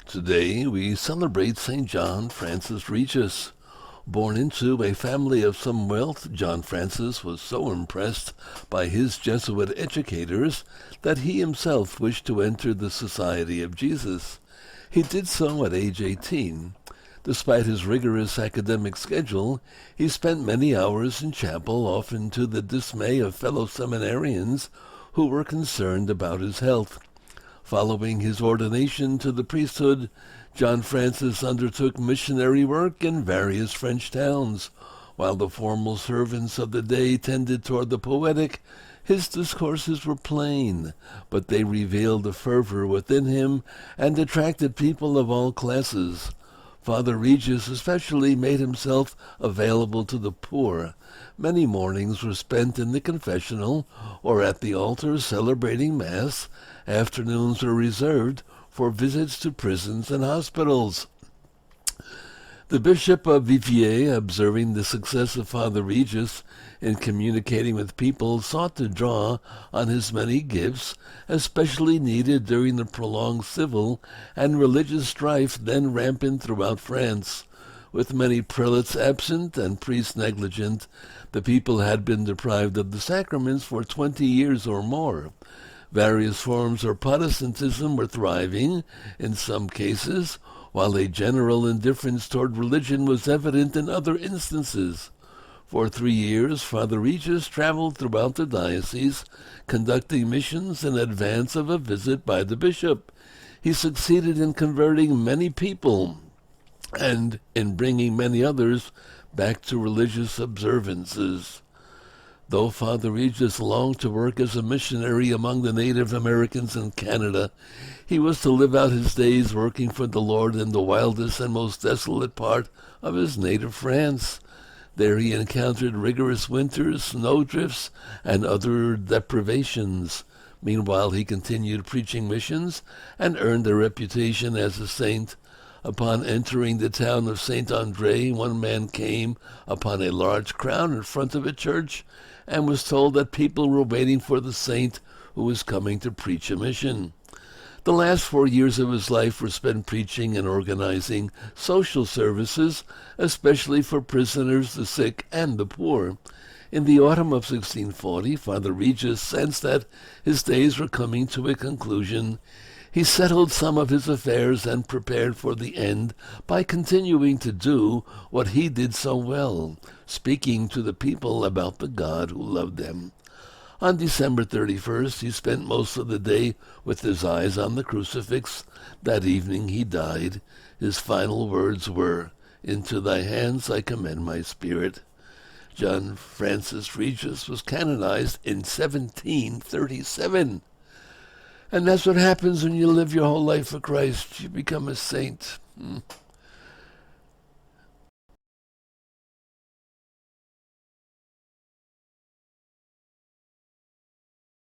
Today we celebrate St. John Francis Regis. Born into a family of some wealth, John Francis was so impressed by his Jesuit educators that he himself wished to enter the Society of Jesus. He did so at age 18. Despite his rigorous academic schedule, he spent many hours in chapel, often to the dismay of fellow seminarians who were concerned about his health. Following his ordination to the priesthood, John Francis undertook missionary work in various French towns. While the formal servants of the day tended toward the poetic, his discourses were plain, but they revealed the fervor within him and attracted people of all classes. Father Regis especially made himself available to the poor. Many mornings were spent in the confessional or at the altar celebrating Mass. Afternoons were reserved for visits to prisons and hospitals. The Bishop of Viviers, observing the success of Father Regis in communicating with people, sought to draw on his many gifts, especially needed during the prolonged civil and religious strife then rampant throughout France. With many prelates absent and priests negligent, the people had been deprived of the sacraments for 20 years or more. Various forms of Protestantism were thriving in some cases, while a general indifference toward religion was evident in other instances. For 3 years, Father Regis traveled throughout the diocese, conducting missions in advance of a visit by the bishop. He succeeded in converting many people and in bringing many others back to religious observances. Though Father Regis longed to work as a missionary among the Native Americans in Canada, he was to live out his days working for the Lord in the wildest and most desolate part of his native France. There he encountered rigorous winters, snowdrifts, and other deprivations. Meanwhile, he continued preaching missions and earned a reputation as a saint. Upon entering the town of Saint Andre, one man came upon a large crowd in front of a church and was told that people were waiting for the saint who was coming to preach a mission. The last 4 years of his life were spent preaching and organizing social services, especially for prisoners, the sick, and the poor. In the autumn of 1640, Father Regis sensed that his days were coming to a conclusion. He settled some of his affairs and prepared for the end by continuing to do what he did so well, speaking to the people about the God who loved them. On December 31st, he spent most of the day with his eyes on the crucifix. That evening he died. His final words were, "Into thy hands I commend my spirit." John Francis Regis was canonized in 1737. And that's what happens when you live your whole life for Christ. You become a saint.